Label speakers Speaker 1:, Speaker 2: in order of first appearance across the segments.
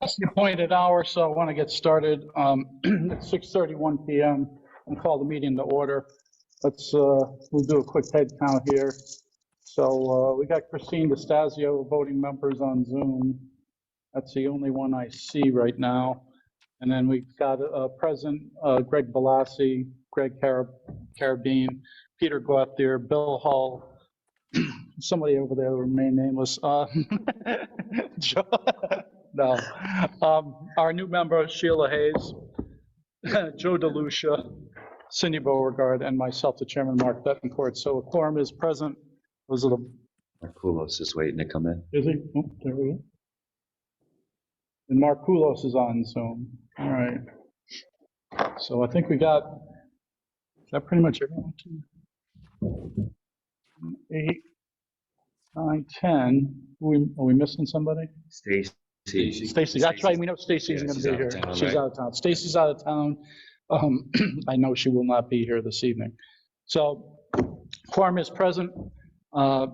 Speaker 1: It's the appointed hour, so I want to get started. It's 6:31 p.m. and call the meeting to order. We'll do a quick head count here. So we got Christine DeStasio voting members on Zoom. That's the only one I see right now. And then we've got present Greg Balassi, Greg Carabine, Peter Gauthier, Bill Hull, somebody over there will remain nameless. Joe, no. Our new member, Sheila Hayes, Joe DeLucia, Cindy Beauregard, and myself, the chairman, Mark Betancourt. So a quorum is present. Was it a...
Speaker 2: Markoulos is waiting to come in.
Speaker 1: Is he? Oh, there we go. And Markoulos is on Zoom. All right. So I think we got, is that pretty much everyone? 8, 9, 10. Are we missing somebody?
Speaker 2: Stacy.
Speaker 1: That's right. We know Stacy's going to be here. She's out of town. Stacy's out of town. I know she will not be here this evening. So quorum is present. The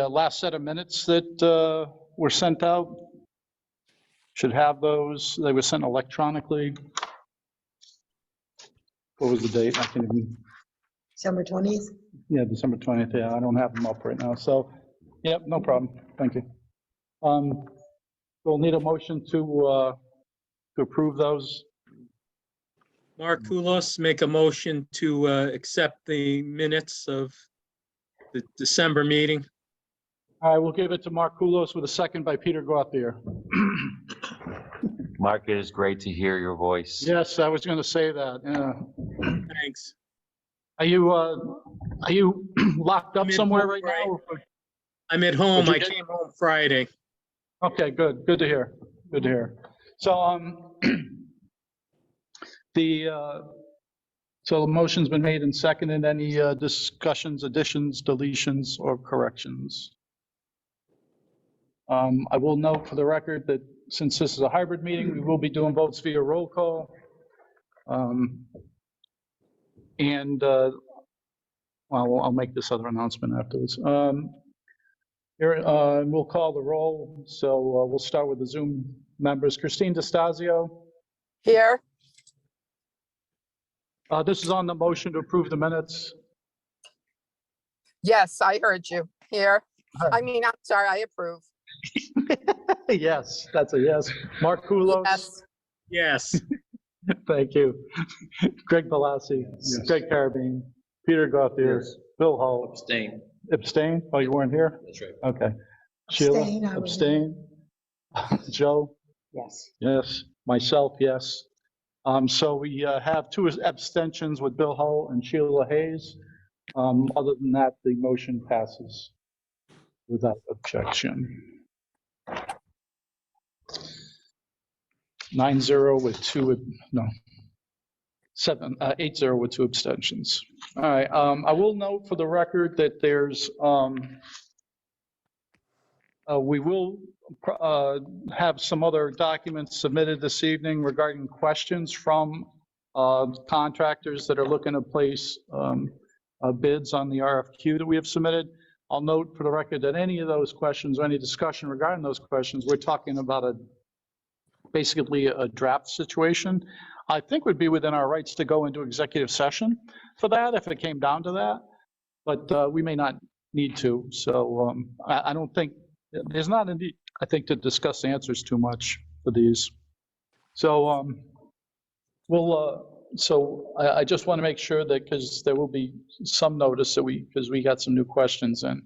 Speaker 1: last set of minutes that were sent out should have those. They were sent electronically. What was the date? I can't even.
Speaker 3: December 20th?
Speaker 1: Yeah, December 20th. Yeah, I don't have them up right now. So, yep, no problem. Thank you. We'll need a motion to approve those.
Speaker 4: Markoulos, make a motion to accept the minutes of the December meeting.
Speaker 1: All right, we'll give it to Markoulos with a second by Peter Gauthier.
Speaker 2: Mark, it is great to hear your voice.
Speaker 1: Yes, I was going to say that. Yeah.
Speaker 4: Thanks.
Speaker 1: Are you locked up
Speaker 4: I'm in
Speaker 1: somewhere
Speaker 4: home
Speaker 1: right now?
Speaker 4: I'm at home.
Speaker 1: Did you
Speaker 4: I
Speaker 1: get-
Speaker 4: came home Friday.
Speaker 1: Okay, good. Good to hear. Good to hear. So, so the motion's been made and seconded. Any discussions, additions, deletions, or corrections? I will note for the record that since this is a hybrid meeting, we will be doing votes via roll call. Well, I'll make this other announcement afterwards. Here, we'll call the roll. So we'll start with the Zoom members. Christine DeStasio.
Speaker 3: Here.
Speaker 1: This is on the motion to approve the minutes.
Speaker 3: Yes, I heard you. Here. I mean, I'm sorry, I approve.
Speaker 1: Yes, that's a yes. Markoulos.
Speaker 3: Yes.
Speaker 4: Yes.
Speaker 1: Thank you. Greg Balassi.
Speaker 2: Yes.
Speaker 1: Greg Carabine. Peter Gauthier.
Speaker 2: Yes.
Speaker 1: Bill Hull.
Speaker 2: Abstain.
Speaker 1: Abstain? Oh, you weren't here?
Speaker 2: That's right.
Speaker 1: Okay. Sheila?
Speaker 3: Abstain, I was-
Speaker 1: Abstain? Joe?
Speaker 3: Yes.
Speaker 1: Yes. Myself, yes. So we have 2 abstentions with Bill Hull and Sheila Hayes. Other than that, the motion passes without objection. 9-0 with 8-0 with 2 abstentions. All right. I will note for the record that there's we will have some other documents submitted this evening regarding questions from contractors that are looking to place bids on the RFQ that we have submitted. I'll note for the record that any of those questions or any discussion regarding those questions, we're talking about basically a draft situation. I think would be within our rights to go into executive session for that if it came down to that, but we may not need to. So I don't think, there's not a need, I think, to discuss the answers too much for these. So I just want to make sure that, because there will be some notice that because we got some new questions in.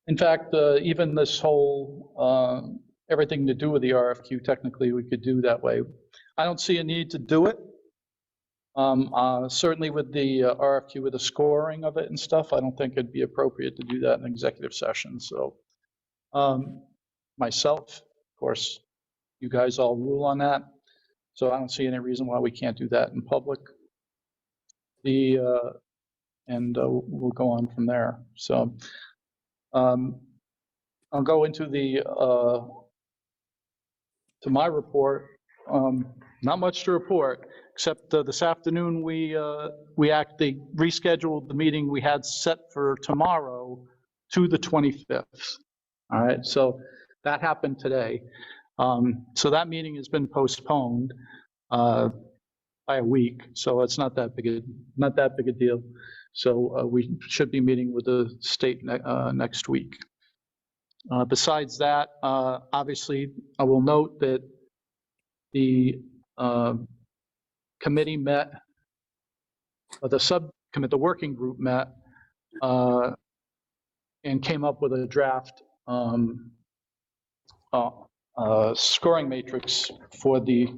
Speaker 1: In fact, even this whole, everything to do with the RFQ, technically we could do that way. I don't see a need to do it. Certainly with the RFQ, with the scoring of it and stuff, I don't think it'd be appropriate to do that in executive session. So myself, of course, you guys all rule on that. So I don't see any reason why we can't do that in public. And we'll go on from there. So I'll go into to my report. Not much to report, except this afternoon we actually rescheduled the meeting we had set for tomorrow to the 25th. All right, so that happened today. So that meeting has been postponed by a week, so it's not that big a deal. So we should be meeting with the state next week. Besides that, obviously, I will note that the committee met, or the subcommittee, the working group met, and came up with a draft scoring matrix for the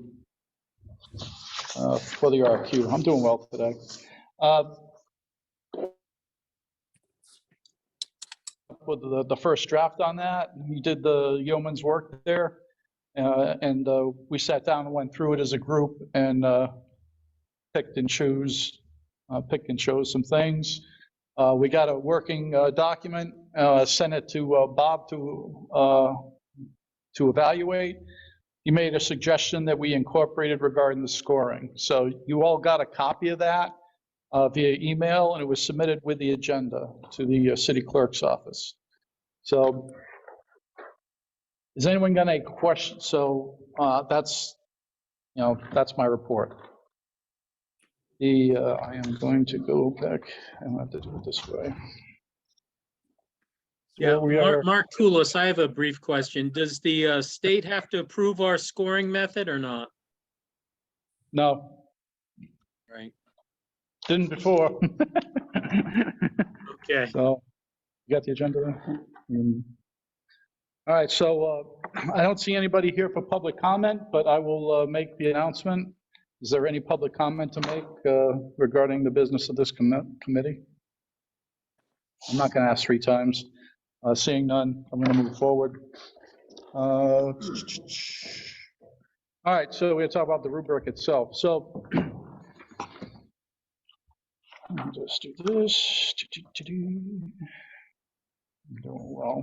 Speaker 1: RFQ. I'm doing well today. With the first draft on that, we did the yeoman's work there, and we sat down and went through it as a group and picked and chose some things. We got a working document, sent it to Bob to evaluate. He made a suggestion that we incorporated regarding the scoring. So you all got a copy of that via email, and it was submitted with the agenda to the city clerk's office. So has anyone got any questions? So that's my report. I am going to go back. I have to do it this way.
Speaker 4: Yeah,
Speaker 1: we are.
Speaker 4: Mark Koulos, I have a brief question. Does the state have to approve our scoring method or not?
Speaker 1: No,
Speaker 4: Right.
Speaker 1: didn't before.
Speaker 4: Okay.
Speaker 1: So, you got the agenda there? All right, so I don't see anybody here for public comment, but I will make the announcement. Is there any public comment to make regarding the business of this committee? I'm not going to ask 3 times. Seeing none, I'm going to move forward. All right, so we're going to talk about the rubric itself. So let me just do this. I'm doing well.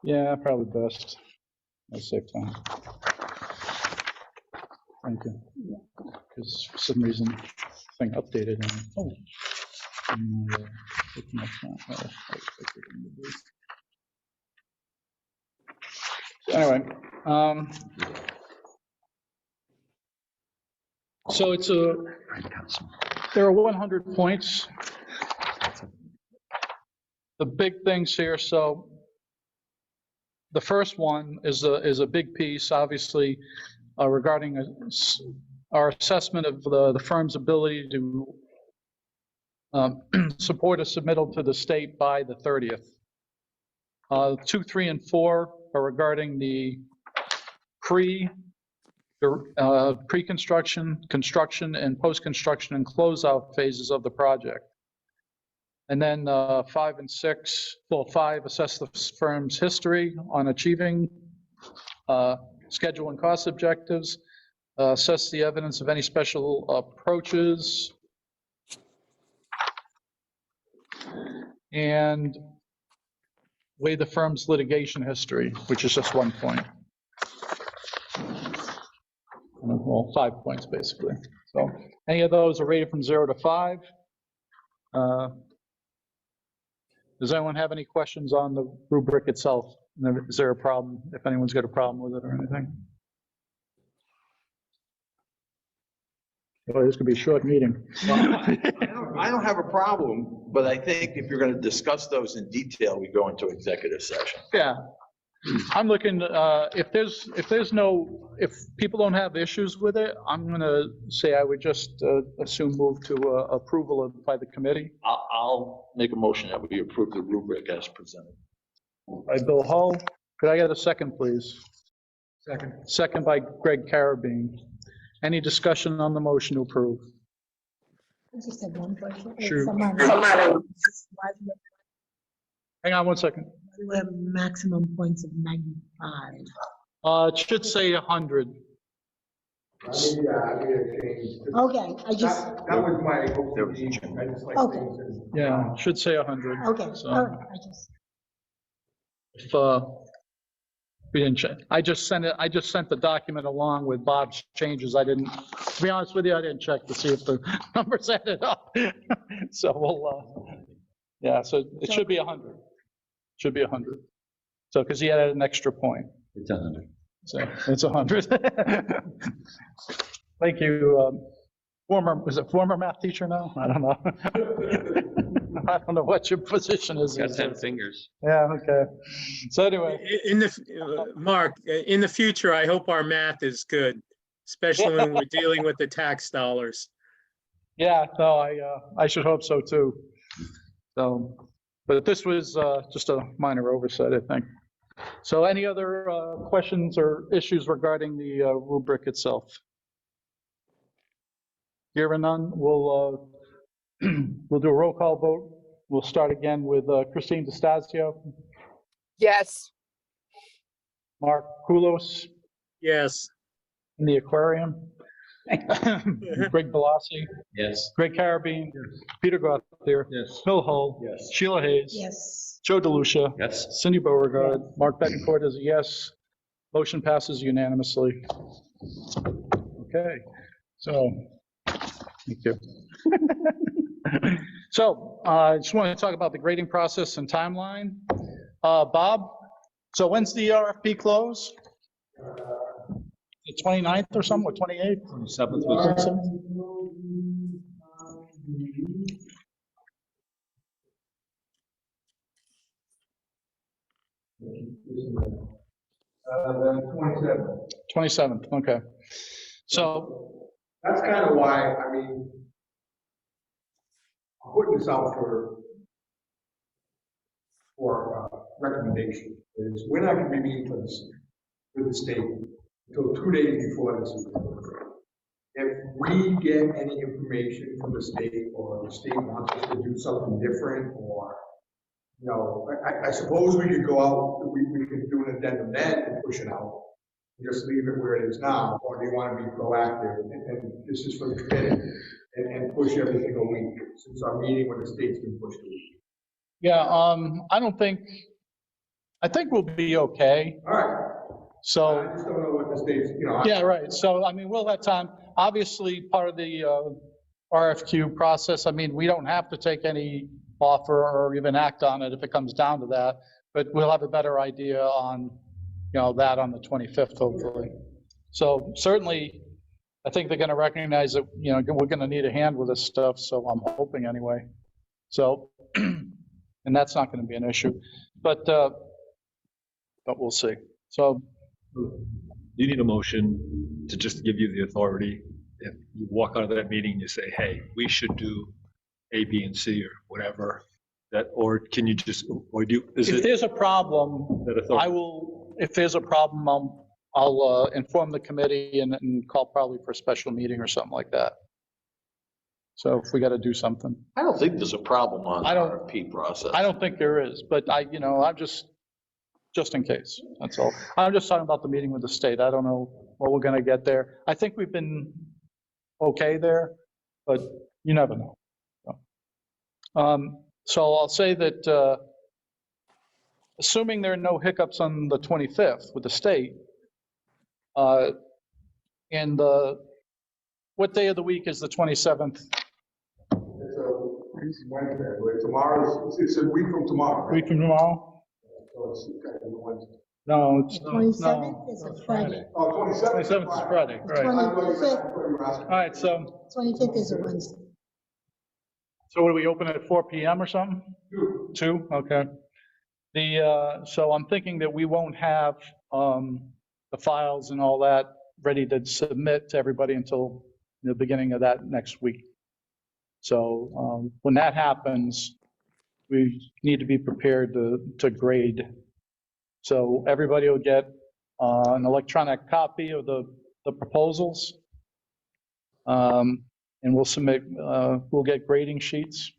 Speaker 1: Yeah, probably best. I'll save time. Thank you. Because for some reason, thing updated and anyway, so it's there are 100 points. The big things here, so the first one is a big piece, obviously, regarding our assessment of the firm's ability to support a submittal to the state by the 30th. 2, 3, and 4 are regarding the pre-construction, construction, and post-construction and closeout phases of the project. And then 5 and 6, well, 5, assess the firm's history on achieving schedule and cost objectives, assess the evidence of any special approaches, and weigh the firm's litigation history, which is just 1 point. Well, 5 points, basically. So any of those are rated from 0 to 5. Does anyone have any questions on the rubric itself? Is there a problem, if anyone's got a problem with it or anything? Well, this could be a short meeting.
Speaker 5: I don't have a problem, but I think if you're going to discuss those in detail, we go into executive session.
Speaker 1: Yeah, I'm looking, if people don't have issues with it, I'm going to say I would just assume move to approval by the committee.
Speaker 5: I'll make a motion that we approve the rubric as presented.
Speaker 1: By Bill Hull. Could I get a second, please?
Speaker 6: Second.
Speaker 1: Second by Greg Carabine. Any discussion on the motion to approve?
Speaker 7: I just have one question.
Speaker 1: Sure. Hang on 1 second.
Speaker 7: We have maximum points of 95.
Speaker 1: It should say 100.
Speaker 7: Okay, I just,
Speaker 6: That was my.
Speaker 5: There was a change.
Speaker 6: I just like
Speaker 7: Okay.
Speaker 6: things in-
Speaker 1: Yeah, it should say 100.
Speaker 7: okay,
Speaker 1: So-
Speaker 7: all right, I just,
Speaker 1: If we didn't check, I just sent the document along with Bob's changes. To be honest with you, I didn't check to see if the numbers added up. So Yeah, so it should be 100. Should be 100. So, because he added an extra point.
Speaker 2: It's 100.
Speaker 1: So it's 100. Thank you. Was it former math teacher now? I don't know. I don't know what your position is.
Speaker 2: Got 10 fingers.
Speaker 1: Yeah, okay. So anyway,
Speaker 4: Mark, in the future, I hope our math is good, especially when we're dealing with the tax dollars.
Speaker 1: yeah, no, I should hope so too. So, but this was just a minor oversight, I think. So any other questions or issues regarding the rubric itself? Hearing none, we'll do a roll call vote. We'll start again with Christine DeStasio,
Speaker 3: Yes,
Speaker 1: Mark Kulos
Speaker 4: Yes,
Speaker 1: in the aquarium, Greg Bellassi,
Speaker 2: Yes.
Speaker 1: Greg Carabine, Peter Gauthier,
Speaker 5: Yes.
Speaker 1: Phil Hull,
Speaker 5: Yes.
Speaker 1: Sheila Hayes,
Speaker 7: Yes.
Speaker 1: Joe DeLucia,
Speaker 2: Yes.
Speaker 1: Cindy Beauregard, Mark Betancourt is a yes. Motion passes unanimously. Okay, so, thank you. So, I just want to talk about the grading process and timeline. Bob, so when's the RFP close? The 29th or something, or 28th?
Speaker 2: 27th
Speaker 1: was-
Speaker 6: The 27th.
Speaker 1: 27th, okay. So,
Speaker 6: That's kind of why, I mean, I'm putting this out for recommendation, is we're not gonna be meeting with the state until 2 days before this. If we get any information from the state, or the state wants us to do something different, or, you know, I suppose we could go out, we could do an addendum then and push it out. Just leave it where it is now, or do you want to be proactive, and this is for the committee, and push every single week, since our meeting with the state's been pushed a week.
Speaker 1: yeah, I think we'll be okay.
Speaker 6: All right,
Speaker 1: So,
Speaker 6: I just don't know what the state's, you know.
Speaker 1: yeah, right. So, I mean, we'll have time. Obviously, part of the RFQ process, I mean, we don't have to take any offer or even act on it if it comes down to that, but we'll have a better idea on, you know, that on the 25th, hopefully. So certainly, I think they're going to recognize that, you know, we're going to need a hand with this stuff, so I'm hoping anyway. So, and that's not going to be an issue, but we'll see. So,
Speaker 8: You need a motion to just give you the authority. If you walk out of that meeting, you say, hey, we should do A, B, and C, or whatever, that, or can you just, or do, is
Speaker 1: if
Speaker 8: it
Speaker 1: there's a problem,
Speaker 8: that
Speaker 1: I
Speaker 8: authority?
Speaker 1: will, if there's a problem, I'll inform the committee and call probably for a special meeting or something like that. So if we got to do something.
Speaker 5: I don't think there's a problem on the
Speaker 1: I don't-
Speaker 5: RFP process.
Speaker 1: I don't think there is, but I'm just in case, that's all. I'm just talking about the meeting with the state. I don't know what we're gonna get there. I think we've been okay there, but you never know. So I'll say that, assuming there are no hiccups on the 25th with the state, and what day of the week is the 27th?
Speaker 6: It's Wednesday, but tomorrow's, it's a week from tomorrow.
Speaker 1: Week from tomorrow?
Speaker 6: So it's gotta be Wednesday.
Speaker 1: No, it's,
Speaker 7: The
Speaker 1: no.
Speaker 7: 27th is a Friday.
Speaker 6: Oh, 27th.
Speaker 1: 27th is Friday, right.
Speaker 7: Twenty-
Speaker 1: All right, so
Speaker 7: 25th is a Wednesday.
Speaker 1: what do we open at 4 PM or something? 2, okay. So I'm thinking that we won't have the files and all that ready to submit to everybody until the beginning of that next week. So when that happens, we need to be prepared to grade. So everybody will get an electronic copy of the proposals. And we'll submit, we'll get grading sheets.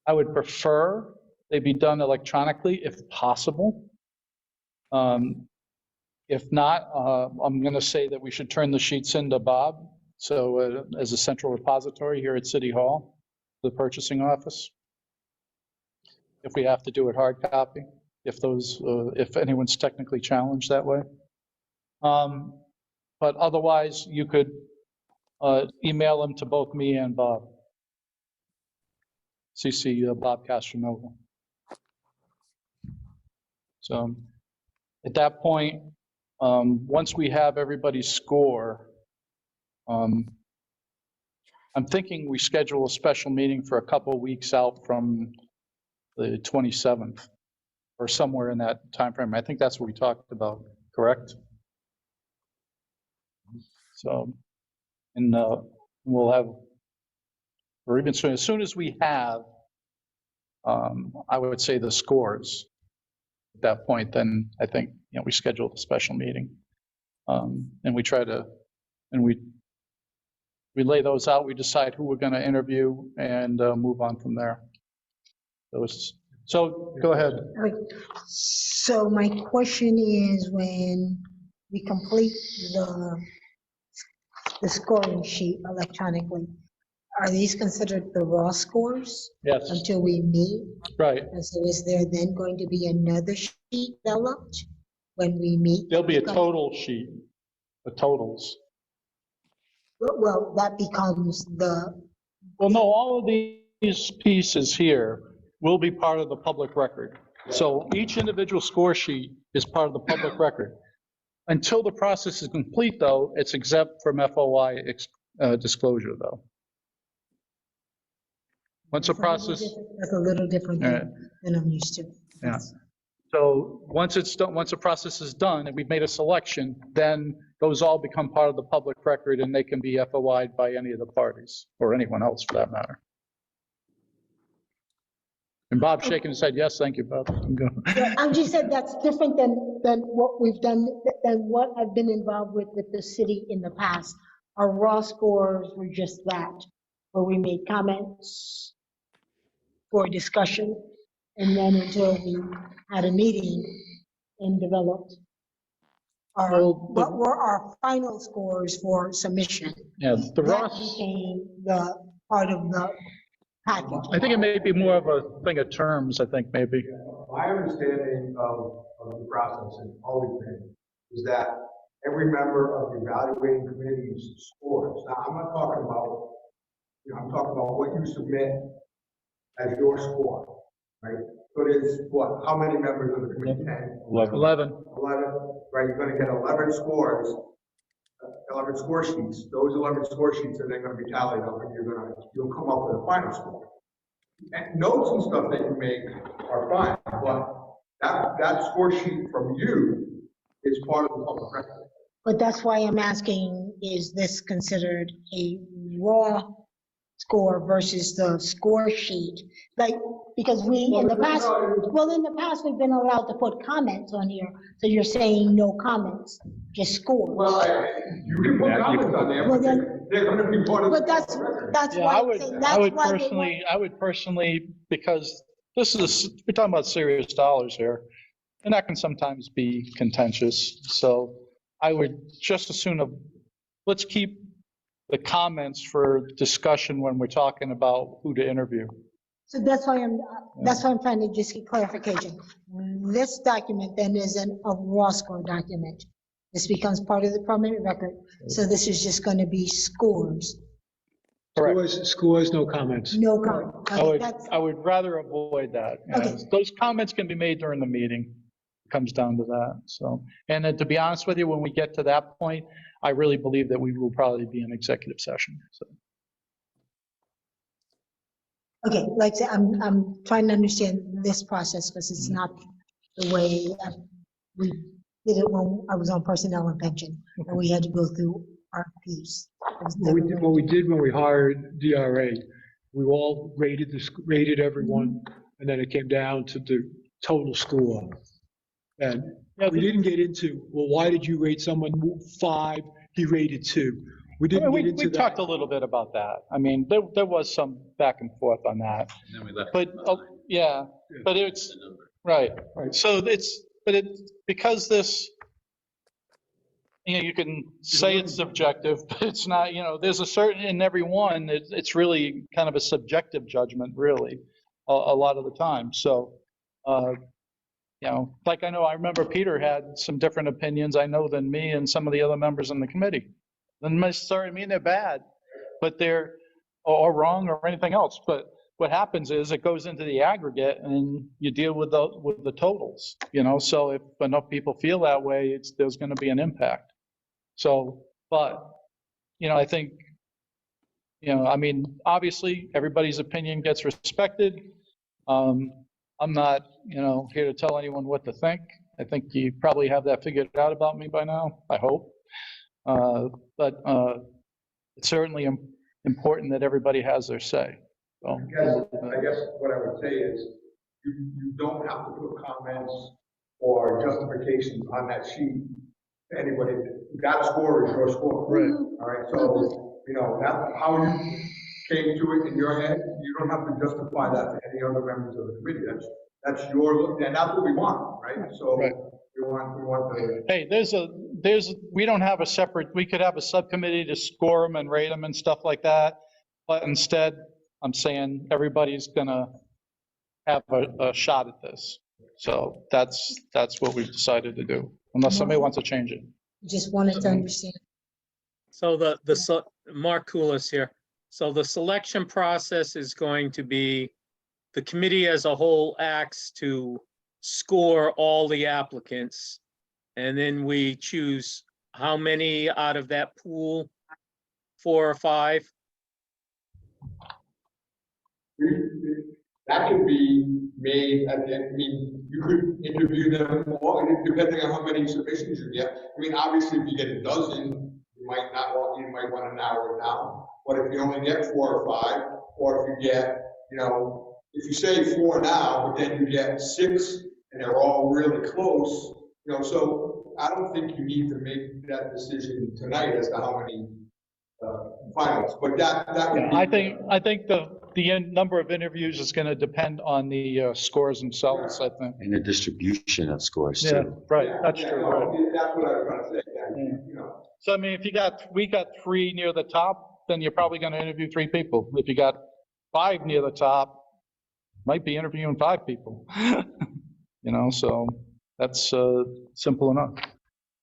Speaker 1: I would prefer they be done electronically if possible. If not, I'm going to say that we should turn the sheets into Bob. So as a central repository here at City Hall, the purchasing office. If we have to do it hard copy, if anyone's technically challenged that way. But otherwise, you could email them to both me and Bob. CC Bob Castronova. So at that point, once we have everybody's score, I'm thinking we schedule a special meeting for a couple of weeks out from the 27th or somewhere in that timeframe. I think that's what we talked about, correct? So, and we'll have, or even soon, as soon as we have, I would say the scores at that point, then I think, we schedule a special meeting. And we try to, and we lay those out, we decide who we're going to interview and move on from there. So go ahead.
Speaker 7: Right. So my question is, when we complete the scoring sheet electronically, are these considered the raw scores
Speaker 1: Yes,
Speaker 7: until we meet?
Speaker 1: right.
Speaker 7: And so is there then going to be another sheet developed when we meet?
Speaker 1: There'll be a total sheet, the totals.
Speaker 7: Well, that becomes the,
Speaker 1: Well, no, all of these pieces here will be part of the public record. So each individual score sheet is part of the public record. Until the process is complete, though, it's exempt from FOI disclosure, though. Once a process,
Speaker 7: that's a little different than I'm used to.
Speaker 1: Yeah. So once it's done, once the process is done and we've made a selection, then those all become part of the public record and they can be FOI'd by any of the parties or anyone else for that matter. And Bob's shaking his head, yes, thank you, Bob.
Speaker 7: Yeah, I just said that's different than what we've done, than what I've been involved with the city in the past. Our raw scores were just that, where we made comments for discussion, and then until we had a meeting and developed what were our final scores for submission.
Speaker 1: Yeah, the
Speaker 7: That
Speaker 1: Ross,
Speaker 7: became the part of the package.
Speaker 1: I think it may be more of a thing of terms, I think, maybe.
Speaker 6: My understanding of the process and always been is that every member of the evaluating committee's scores. Now, I'm not talking about, I'm talking about what you submit as your score, right? So it is what, how many members of the committee? 10?
Speaker 1: 11.
Speaker 6: 11, right? You're gonna get 11 scores, 11 score sheets. Those 11 score sheets are then gonna be tallied up and you'll come up with a final score. And notes and stuff that you make are fine, but that score sheet from you is part of the public record.
Speaker 7: But that's why I'm asking, is this considered a raw score versus the score sheet? Like, because in the past, we've been allowed to put comments on here. So you're saying no comments, just scores.
Speaker 6: Well, you can put comments on there,
Speaker 7: Well,
Speaker 6: but
Speaker 7: then-
Speaker 6: they're gonna be part of the
Speaker 7: But that's
Speaker 1: Yeah,
Speaker 7: why.
Speaker 1: I would personally, because we're talking about serious dollars here, and that can sometimes be contentious. So I would just as soon let's keep the comments for discussion when we're talking about who to interview.
Speaker 7: So that's why I'm trying to just get clarification. This document then is a raw score document. This becomes part of the permanent record. So this is just going to be scores,
Speaker 1: Correct.
Speaker 8: Scores, no comments.
Speaker 7: no comment. Okay, that's,
Speaker 1: I would rather avoid that.
Speaker 7: Okay.
Speaker 1: Those comments can be made during the meeting. It comes down to that. So, and then to be honest with you, when we get to that point, I really believe that we will probably be in executive session. So.
Speaker 7: okay, like I said, I'm trying to understand this process because it's not the way we did it when I was on personnel and pension, and we had to go through RFPs.
Speaker 8: What we did when we hired DRA, we all rated everyone, and then it came down to the total score. And we didn't get into, well, why did you rate someone 5? He rated 2. We didn't get into
Speaker 1: We
Speaker 8: that.
Speaker 1: talked a little bit about that. I mean, there was some back and forth on that.
Speaker 2: And then we left.
Speaker 1: But, yeah, but it's, right. So because this, you can say it's subjective, but it's not, there's a certain, in every one, it's really kind of a subjective judgment, really, a lot of the time. So, like I remember Peter had some different opinions, than me and some of the other members in the committee. Doesn't necessarily mean they're bad, but they're, or wrong or anything else, but what happens is it goes into the aggregate and you deal with the totals, you know, so if enough people feel that way, there's gonna be an impact. So, but, you know, I think, you know, I mean, obviously, everybody's opinion gets respected. I'm not, you know, here to tell anyone what to think. I think you probably have that figured out about me by now, I hope. But it's certainly important that everybody has their say. So,
Speaker 6: I guess what I would say is, you don't have to put comments or justifications on that sheet to anybody. That score is your score.
Speaker 1: Right.
Speaker 6: All right, so, you know, that's how you came to it in your head. You don't have to justify that to any other members of the committee. That's your, and that's what we want, right? So
Speaker 1: Right.
Speaker 6: we want the.
Speaker 1: Hey, we don't have a separate, we could have a subcommittee to score them and rate them and stuff like that. But instead, I'm saying everybody's gonna have a shot at this. So that's what we've decided to do, unless somebody wants to change it.
Speaker 7: Just wanted to understand.
Speaker 4: So Mark Koulis here. So the selection process is going to be, the committee as a whole acts to score all the applicants. And then we choose how many out of that pool, 4 or 5?
Speaker 6: That could be made at the end. I mean, you could interview them all, depending on how many submissions you get. I mean, obviously, if you get a dozen, you might want to narrow it down. But if you only get 4 or 5, or if you get, you know, if you say 4 now, but then you get 6 and they're all really close, you know, so I don't think you need to make that decision tonight as to how many finals, but that would
Speaker 1: Yeah,
Speaker 6: be.
Speaker 1: I think the number of interviews is gonna depend on the scores themselves, I think.
Speaker 2: And the distribution of scores
Speaker 1: Yeah,
Speaker 2: too.
Speaker 1: right,
Speaker 6: Yeah,
Speaker 1: that's
Speaker 6: yeah,
Speaker 1: true,
Speaker 6: no,
Speaker 1: right.
Speaker 6: that's what I was trying to say,
Speaker 1: Yeah.
Speaker 6: you know.
Speaker 1: So I mean, if we got 3 near the top, then you're probably gonna interview 3 people. If you got 5 near the top, might be interviewing 5 people. You know, so that's simple enough.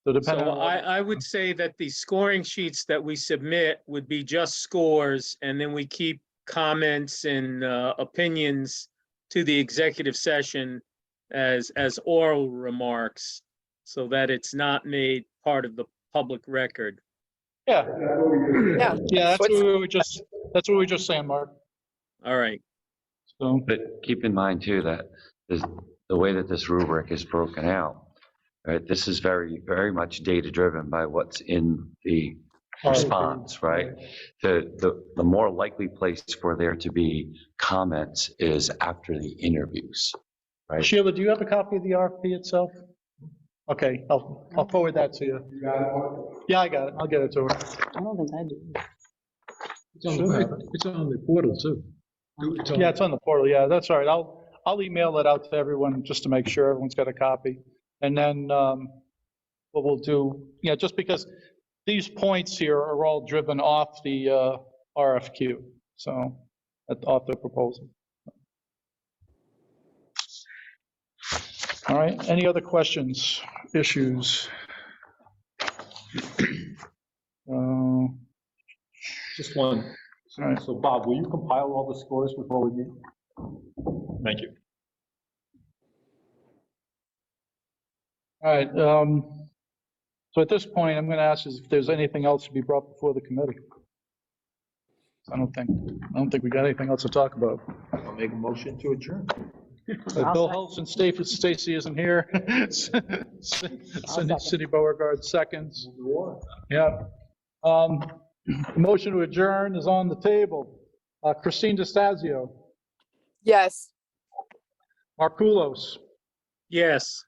Speaker 1: So depending
Speaker 4: So
Speaker 1: on what-
Speaker 4: I would say that the scoring sheets that we submit would be just scores, and then we keep comments and opinions to the executive session as oral remarks, so that it's not made part of the public record.
Speaker 1: Yeah,
Speaker 6: That's what we do.
Speaker 3: Yeah.
Speaker 1: yeah, that's what
Speaker 3: What's-
Speaker 1: we were just, that's what we were just saying, Mark.
Speaker 4: All right.
Speaker 1: So,
Speaker 2: But keep in mind too, that the way that this rubric is broken out, right? This is very, very much data driven by what's in the response, right? The more likely place for there to be comments is after the interviews, right?
Speaker 1: Sheila, do you have a copy of the RFP itself? Okay, I'll forward that to you.
Speaker 6: You got it?
Speaker 1: Yeah, I got it. I'll get it to her.
Speaker 9: I don't think I do.
Speaker 8: It's on the portal too.
Speaker 1: Yeah, it's on the portal. Yeah, that's all right. I'll email it out to everyone just to make sure everyone's got a copy. And then what we'll do, yeah, just because these points here are all driven off the RFQ, so off the proposal. All right, any other questions, issues?
Speaker 8: Just one.
Speaker 1: All right.
Speaker 8: So Bob, will you compile all the scores before we meet? Thank you.
Speaker 1: All right, so at this point, I'm going to ask if there's anything else to be brought before the committee. I don't think we got anything else to talk about.
Speaker 8: I'll make a motion to adjourn.
Speaker 1: Bill Hulse and Stacy isn't here. Cindy Beauregard seconds. Yeah. Motion to adjourn is on the table. Christine DeStazio,
Speaker 3: Yes.
Speaker 1: Markulos,
Speaker 4: Yes.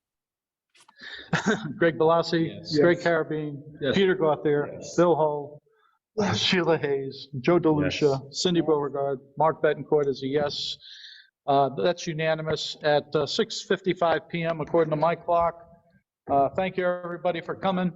Speaker 1: Greg Balassi,
Speaker 8: Yes.
Speaker 1: Greg Carabine,
Speaker 8: Yes.
Speaker 1: Peter Gauthier, Bill Hull, Sheila Hayes, Joe DeLucia, Cindy Beauregard, Mark Betancourt is a yes. That's unanimous at 6:55 PM according to my clock. Thank you, everybody, for coming.